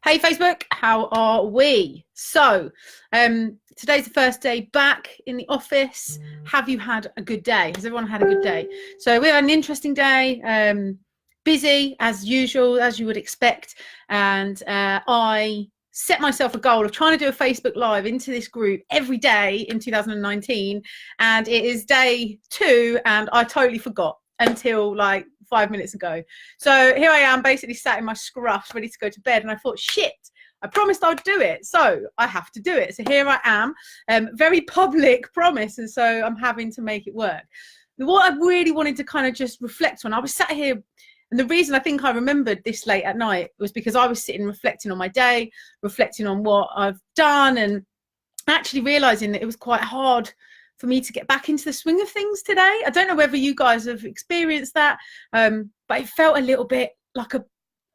Hey Facebook, how are we? So today's the first day back in the office. Have you had a good day? Has everyone had a good day? So we had an interesting day, busy as usual, as you would expect. And I set myself a goal of trying to do a Facebook Live into this group every day in 2019. And it is day 2 and I totally forgot until like 5 minutes ago. So here I am, basically sat in my scruff ready to go to bed, and I thought, shit, I promised I'd do it, so I have to do it. So here I am, very public promise, and so I'm having to make it work. What I really wanted to kind of just reflect on, I was sat here, and the reason I think I remembered this late at night was because I was sitting reflecting on my day, reflecting on what I've done, and actually realizing that it was quite hard for me to get back into the swing of things today. I don't know whether you guys have experienced that, but it felt a little bit like a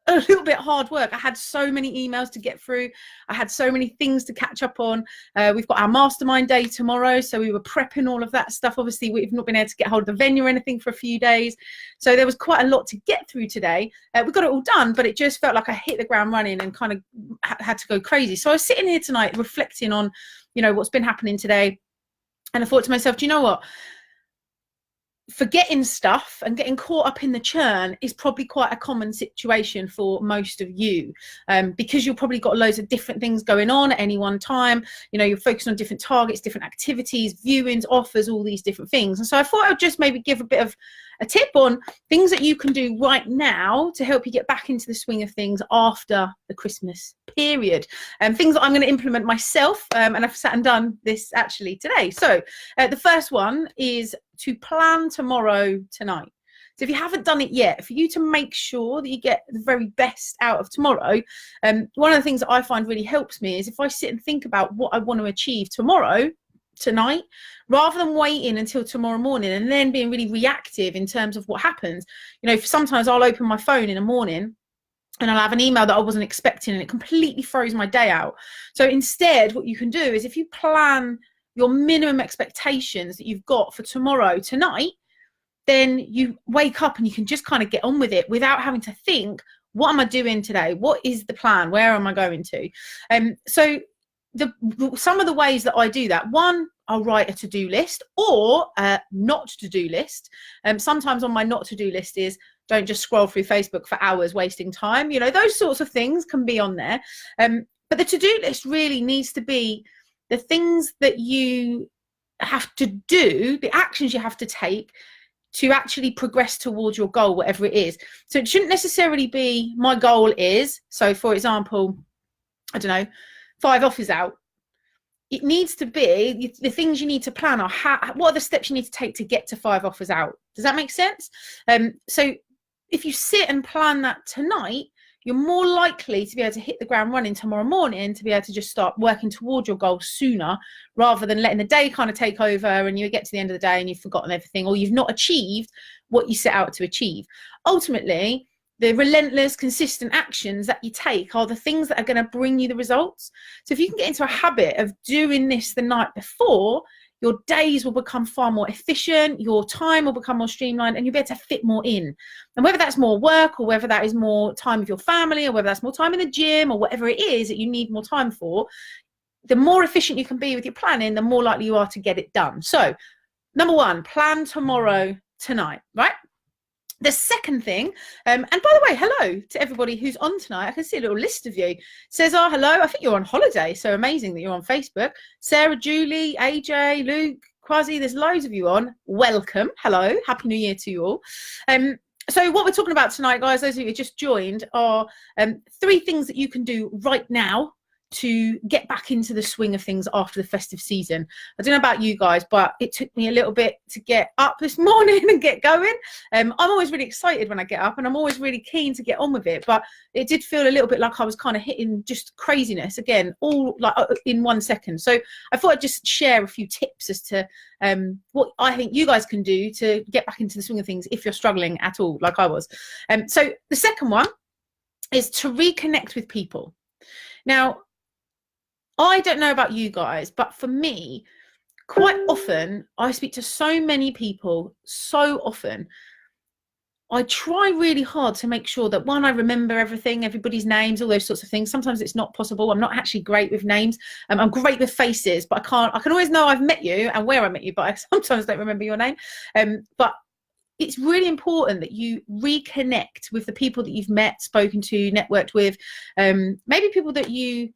little bit hard work. I had so many emails to get through. I had so many things to catch up on. We've got our mastermind day tomorrow, so we were prepping all of that stuff. Obviously, we've not been able to get hold of the venue or anything for a few days, so there was quite a lot to get through today. We got it all done, but it just felt like I hit the ground running and kind of had to go crazy. So I was sitting here tonight reflecting on, you know, what's been happening today. And I thought to myself, do you know what? Forgetting stuff and getting caught up in the churn is probably quite a common situation for most of you, because you've probably got loads of different things going on at any one time. You know, you're focused on different targets, different activities, viewings, offers, all these different things. And so I thought I'd just maybe give a bit of a tip on things that you can do right now to help you get back into the swing of things after the Christmas period, and things that I'm going to implement myself, and I've sat and done this actually today. So the first one is to plan tomorrow tonight. So if you haven't done it yet, for you to make sure that you get the very best out of tomorrow, one of the things that I find really helps me is if I sit and think about what I want to achieve tonight, rather than waiting until tomorrow morning and then being really reactive in terms of what happens. You know, sometimes I'll open my phone in the morning and I'll have an email that I wasn't expecting and it completely throws my day out. So instead, what you can do is if you plan your minimum expectations that you've got for tomorrow tonight, then you wake up and you can just kind of get on with it without having to think, what am I doing today? What is the plan? Where am I going to? So some of the ways that I do that, one, I'll write a to-do list or a not to-do list. Sometimes on my not to-do list is don't just scroll through Facebook for hours wasting time. You know, those sorts of things can be on there. But the to-do list really needs to be the things that you have to do, the actions you have to take to actually progress towards your goal, whatever it is. So it shouldn't necessarily be my goal is, so for example, I don't know, 5 offers out. It needs to be the things you need to plan are what are the steps you need to take to get to 5 offers out. Does that make sense? So if you sit and plan that tonight, you're more likely to be able to hit the ground running tomorrow morning, to be able to just start working towards your goal sooner, rather than letting the day kind of take over and you get to the end of the day and you've forgotten everything, or you've not achieved what you set out to achieve. Ultimately, the relentless, consistent actions that you take are the things that are going to bring you the results. So if you can get into a habit of doing this the night before, your days will become far more efficient, your time will become more streamlined, and you'll be able to fit more in. And whether that's more work, or whether that is more time with your family, or whether that's more time in the gym, or whatever it is that you need more time for, the more efficient you can be with your planning, the more likely you are to get it done. So, number 1, plan tomorrow tonight, right? The second thing, and by the way, hello to everybody who's on tonight. I can see a little list of you. Cesar, hello. I think you're on holiday, so amazing that you're on Facebook. Sarah, Julie, AJ, Luke, Quasi, there's loads of you on. Welcome. Hello. Happy New Year to you all. So what we're talking about tonight, guys, those of you who just joined, are 3 things that you can do right now to get back into the swing of things after the festive season. I don't know about you guys, but it took me a little bit to get up this morning and get going. I'm always really excited when I get up and I'm always really keen to get on with it, but it did feel a little bit like I was kind of hitting just craziness again, all like in 1 second. So I thought I'd just share a few tips as to what I think you guys can do to get back into the swing of things if you're struggling at all, like I was. So the second one is to reconnect with people. Now, I don't know about you guys, but for me, quite often I speak to so many people so often. I try really hard to make sure that, one, I remember everything, everybody's names, all those sorts of things. Sometimes it's not possible. I'm not actually great with names. I'm great with faces, but I can always know I've met you and where I met you, but I sometimes don't remember your name. But it's really important that you reconnect with the people that you've met, spoken to, networked with, maybe people that you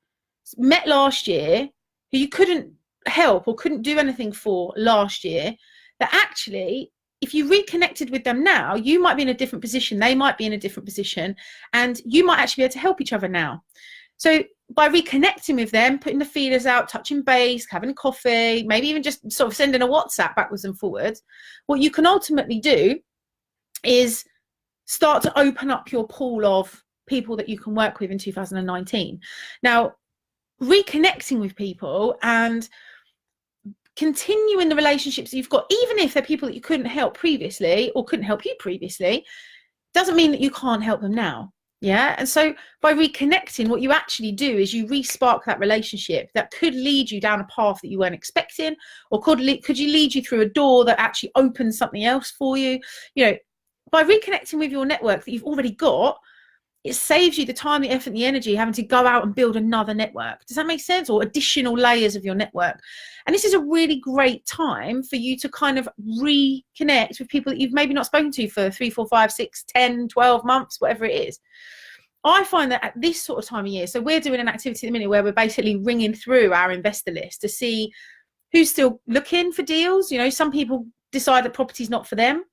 met last year who you couldn't help or couldn't do anything for last year, that actually, if you reconnected with them now, you might be in a different position, they might be in a different position, and you might actually be able to help each other now. So by reconnecting with them, putting the feelers out, touching base, having coffee, maybe even just sort of sending a WhatsApp backwards and forwards, what you can ultimately do is start to open up your pool of people that you can work with in 2019. Now, reconnecting with people and continuing the relationships that you've got, even if they're people that you couldn't help previously or couldn't help you previously, doesn't mean that you can't help them now. Yeah. And so by reconnecting, what you actually do is you re-spark that relationship that could lead you down a path that you weren't expecting, or could you lead you through a door that actually opens something else for you. You know, by reconnecting with your network that you've already got, it saves you the time, the effort, and the energy having to go out and build another network. Does that make sense? Or additional layers of your network. And this is a really great time for you to kind of reconnect with people that you've maybe not spoken to for 3, 4, 5, 6, 10, 12 months, whatever it is. I find that at this sort of time of year, so we're doing an activity at the minute where we're basically ringing through our investor list to see who's still looking for deals. You know, some people decide that property's not for them.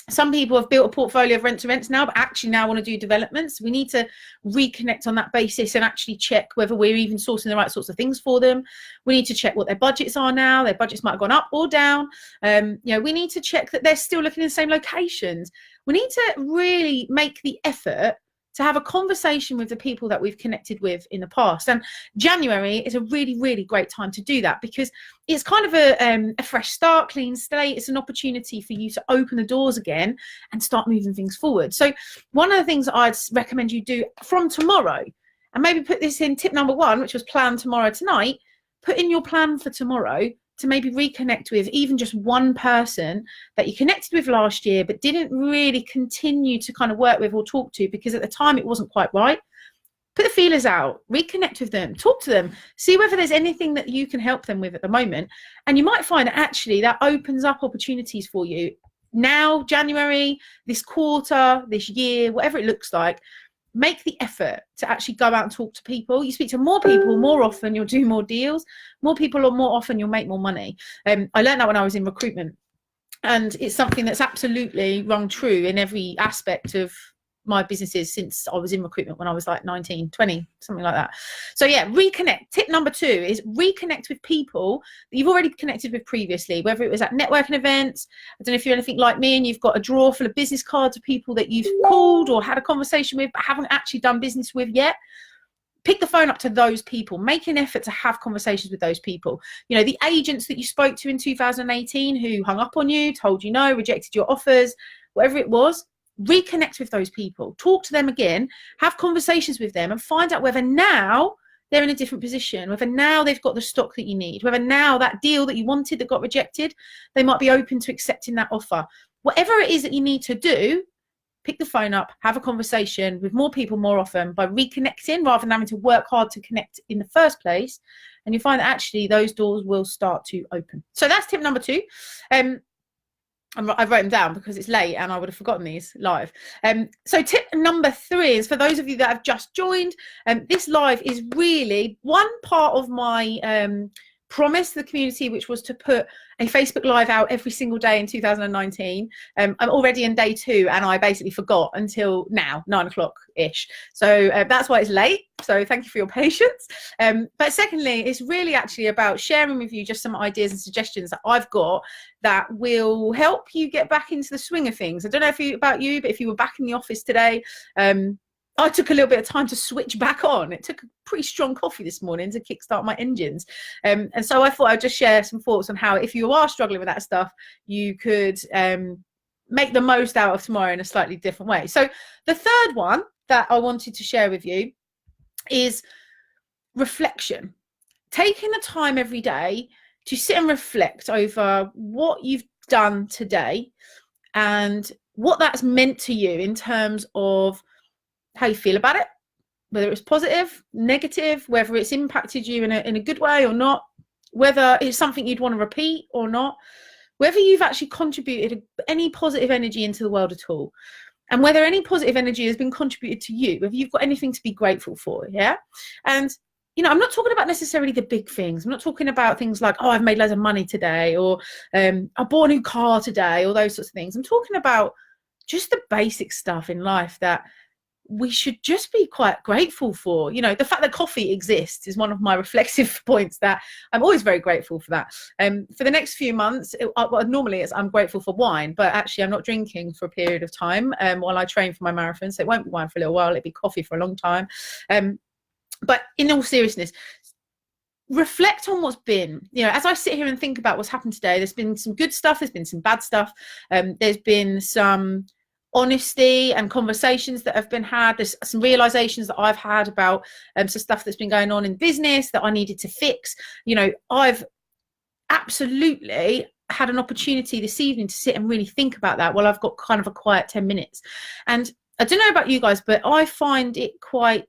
Some people have built a portfolio of rent to rents now, but actually now want to do developments. We need to reconnect on that basis and actually check whether we're even sourcing the right sorts of things for them. We need to check what their budgets are now. Their budgets might have gone up or down. You know, we need to check that they're still looking in the same locations. We need to really make the effort to have a conversation with the people that we've connected with in the past. And January is a really, really great time to do that, because it's kind of a fresh start, clean slate. It's an opportunity for you to open the doors again and start moving things forward. So one of the things that I'd recommend you do from tomorrow, and maybe put this in tip number 1, which was plan tomorrow tonight, put in your plan for tomorrow to maybe reconnect with even just one person that you connected with last year but didn't really continue to kind of work with or talk to because at the time it wasn't quite right. Put the feelers out, reconnect with them, talk to them, see whether there's anything that you can help them with at the moment. And you might find that actually that opens up opportunities for you now, January, this quarter, this year, whatever it looks like. Make the effort to actually go out and talk to people. You speak to more people more often, you'll do more deals. More people or more often, you'll make more money. I learned that when I was in recruitment, and it's something that's absolutely rung true in every aspect of my businesses since I was in recruitment when I was like 19, 20, something like that. So yeah, reconnect. Tip number 2 is reconnect with people that you've already connected with previously, whether it was at networking events. I don't know if you're anything like me and you've got a drawer full of business cards of people that you've called or had a conversation with but haven't actually done business with yet. Pick the phone up to those people. Make an effort to have conversations with those people. You know, the agents that you spoke to in 2018 who hung up on you, told you no, rejected your offers, whatever it was. Reconnect with those people, talk to them again, have conversations with them and find out whether now they're in a different position, whether now they've got the stock that you need, whether now that deal that you wanted that got rejected, they might be open to accepting that offer. Whatever it is that you need to do, pick the phone up, have a conversation with more people more often by reconnecting rather than having to work hard to connect in the first place. And you find that actually those doors will start to open. So that's tip number 2. I've written them down because it's late and I would have forgotten these live. So tip number 3 is for those of you that have just joined. This live is really one part of my promise to the community, which was to put a Facebook Live out every single day in 2019. I'm already in day 2 and I basically forgot until now, 9 o'clock-ish. So that's why it's late. So thank you for your patience. But secondly, it's really actually about sharing with you just some ideas and suggestions that I've got that will help you get back into the swing of things. I don't know about you, but if you were back in the office today, I took a little bit of time to switch back on. It took a pretty strong coffee this morning to kickstart my engines. And so I thought I'd just share some thoughts on how, if you are struggling with that stuff, you could make the most out of tomorrow in a slightly different way. So the third one that I wanted to share with you is reflection. Taking the time every day to sit and reflect over what you've done today and what that's meant to you in terms of how you feel about it, whether it's positive, negative, whether it's impacted you in a good way or not, whether it's something you'd want to repeat or not, whether you've actually contributed any positive energy into the world at all, and whether any positive energy has been contributed to you, whether you've got anything to be grateful for. Yeah. And I'm not talking about necessarily the big things. I'm not talking about things like, oh, I've made loads of money today, or I bought a new car today, or those sorts of things. I'm talking about just the basic stuff in life that we should just be quite grateful for. The fact that coffee exists is one of my reflexive points that I'm always very grateful for that. For the next few months, normally I'm grateful for wine, but actually I'm not drinking for a period of time while I train for my marathon. So it won't be wine for a little while. It'll be coffee for a long time. But in all seriousness, reflect on what's been. As I sit here and think about what's happened today, there's been some good stuff, there's been some bad stuff, there's been some honesty and conversations that have been had. There's some realizations that I've had about some stuff that's been going on in business that I needed to fix. I've absolutely had an opportunity this evening to sit and really think about that while I've got kind of a quiet 10 minutes. And I don't know about you guys, but I find it quite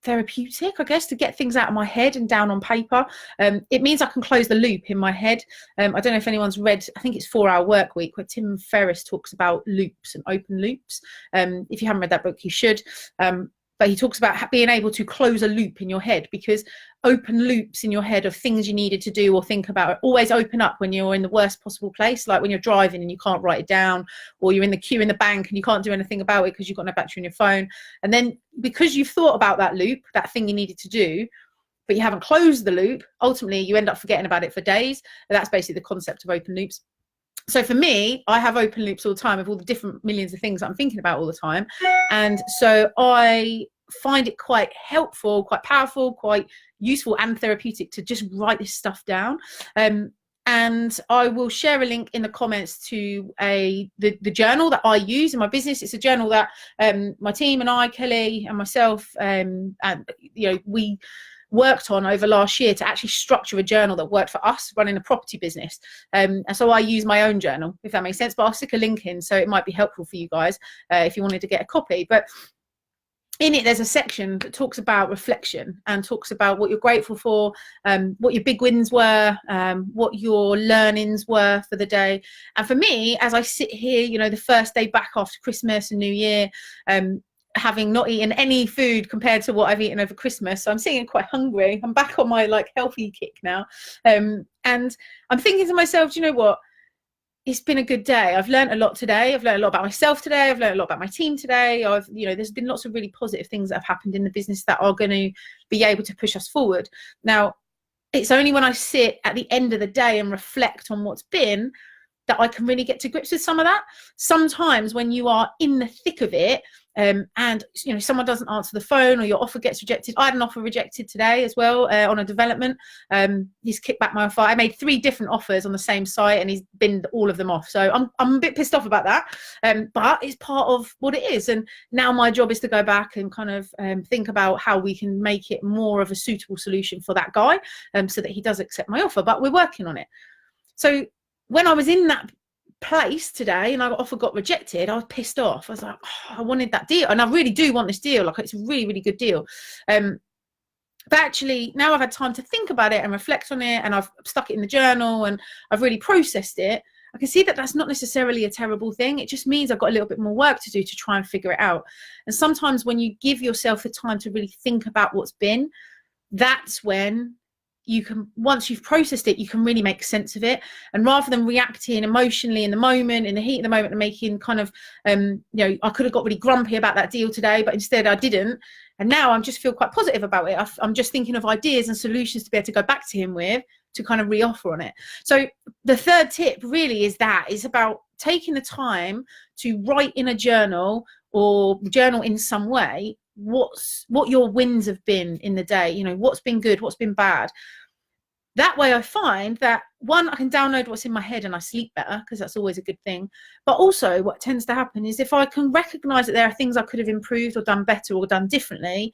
therapeutic, I guess, to get things out of my head and down on paper. It means I can close the loop in my head. I don't know if anyone's read, I think it's 4 Hour Work Week, where Tim Ferriss talks about loops and open loops. If you haven't read that book, you should. But he talks about being able to close a loop in your head, because open loops in your head of things you needed to do or think about always open up when you're in the worst possible place, like when you're driving and you can't write it down, or you're in the queue in the bank and you can't do anything about it because you've got no battery in your phone. And then because you've thought about that loop, that thing you needed to do, but you haven't closed the loop, ultimately you end up forgetting about it for days. And that's basically the concept of open loops. So for me, I have open loops all the time of all the different millions of things that I'm thinking about all the time. And so I find it quite helpful, quite powerful, quite useful and therapeutic to just write this stuff down. And I will share a link in the comments to the journal that I use in my business. It's a journal that my team and I, Kelly and myself, and we worked on over last year to actually structure a journal that worked for us running a property business. And so I use my own journal, if that makes sense, but I'll stick a link in, so it might be helpful for you guys if you wanted to get a copy. But in it, there's a section that talks about reflection and talks about what you're grateful for, what your big wins were, what your learnings were for the day. And for me, as I sit here, the first day back after Christmas and New Year, having not eaten any food compared to what I've eaten over Christmas, so I'm sitting quite hungry. I'm back on my healthy kick now, and I'm thinking to myself, do you know what? It's been a good day. I've learned a lot today. I've learned a lot about myself today. I've learned a lot about my team today. There's been lots of really positive things that have happened in the business that are going to be able to push us forward. Now, it's only when I sit at the end of the day and reflect on what's been that I can really get to grips with some of that. Sometimes when you are in the thick of it, and someone doesn't answer the phone or your offer gets rejected. I had an offer rejected today as well on a development. He's kicked back my offer. I made 3 different offers on the same site and he's binned all of them off. So I'm a bit pissed off about that, but it's part of what it is. And now my job is to go back and kind of think about how we can make it more of a suitable solution for that guy, so that he does accept my offer. But we're working on it. So when I was in that place today and offer got rejected, I was pissed off. I was like, oh, I wanted that deal, and I really do want this deal. It's a really, really good deal. But actually now I've had time to think about it and reflect on it, and I've stuck it in the journal and I've really processed it. I can see that that's not necessarily a terrible thing. It just means I've got a little bit more work to do to try and figure it out. And sometimes when you give yourself the time to really think about what's been, that's when you can, once you've processed it, you can really make sense of it. And rather than reacting emotionally in the moment, in the heat of the moment, and making kind of, I could have got really grumpy about that deal today, but instead I didn't. And now I'm just feel quite positive about it. I'm just thinking of ideas and solutions to be able to go back to him with to kind of re-offer on it. So the third tip really is about taking the time to write in a journal or journal in some way what your wins have been in the day, what's been good, what's been bad. That way I find that, one, I can download what's in my head and I sleep better, because that's always a good thing. But also what tends to happen is if I can recognize that there are things I could have improved or done better or done differently,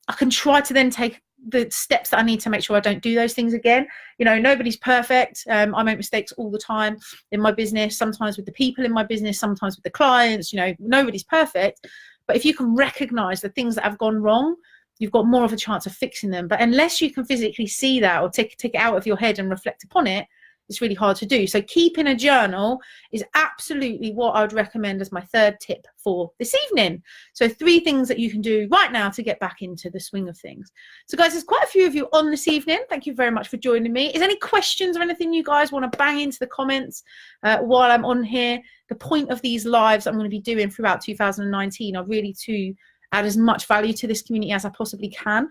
I can try to then take the steps that I need to make sure I don't do those things again. You know, nobody's perfect. I make mistakes all the time in my business, sometimes with the people in my business, sometimes with the clients. You know, nobody's perfect. But if you can recognize the things that have gone wrong, you've got more of a chance of fixing them. But unless you can physically see that or take it out of your head and reflect upon it, it's really hard to do. So keeping a journal is absolutely what I would recommend as my third tip for this evening. So 3 things that you can do right now to get back into the swing of things. So guys, there's quite a few of you on this evening. Thank you very much for joining me. Is there any questions or anything you guys want to bang into the comments while I'm on here? The point of these lives I'm going to be doing throughout 2019 are really to add as much value to this community as I possibly can.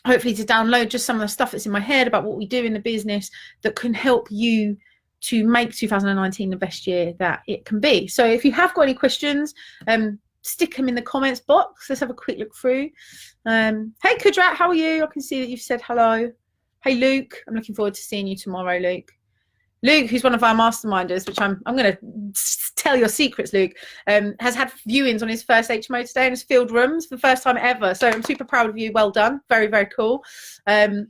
Hopefully to download just some of the stuff that's in my head about what we do in the business that can help you to make 2019 the best year that it can be. So if you have got any questions, stick them in the comments box. Let's have a quick look through. Hey Kudrat, how are you? I can see that you've said hello. Hey Luke, I'm looking forward to seeing you tomorrow, Luke. Luke, who's one of our masterminders, which I'm going to tell your secrets, Luke, has had viewings on his first HMO today and has filled rooms for the first time ever. So I'm super proud of you. Well done. Very, very cool. Who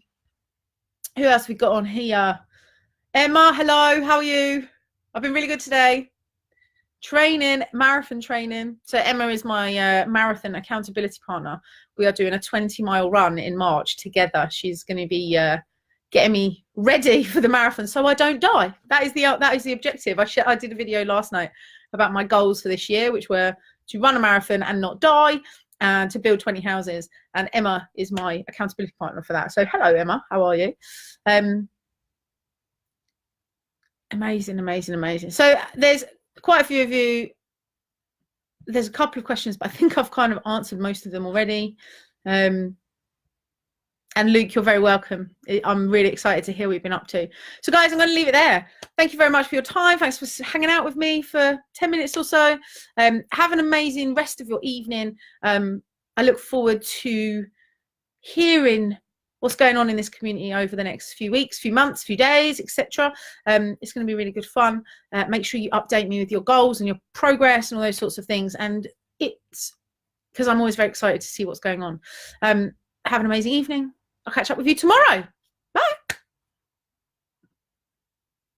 else have we got on here? Emma, hello. How are you? I've been really good today. Training, marathon training. So Emma is my marathon accountability partner. We are doing a 20-mile run in March together. She's going to be getting me ready for the marathon so I don't die. That is the objective. I did a video last night about my goals for this year, which were to run a marathon and not die, and to build 20 houses. And Emma is my accountability partner for that. So hello, Emma. How are you? Amazing, amazing, amazing. So there's quite a few of you. There's a couple of questions, but I think I've kind of answered most of them already. And Luke, you're very welcome. I'm really excited to hear what you've been up to. So guys, I'm going to leave it there. Thank you very much for your time. Thanks for hanging out with me for 10 minutes or so. Have an amazing rest of your evening. I look forward to hearing what's going on in this community over the next few weeks, few months, few days, etc. It's going to be really good fun. Make sure you update me with your goals and your progress and all those sorts of things. And it's because I'm always very excited to see what's going on. Have an amazing evening. I'll catch up with you tomorrow.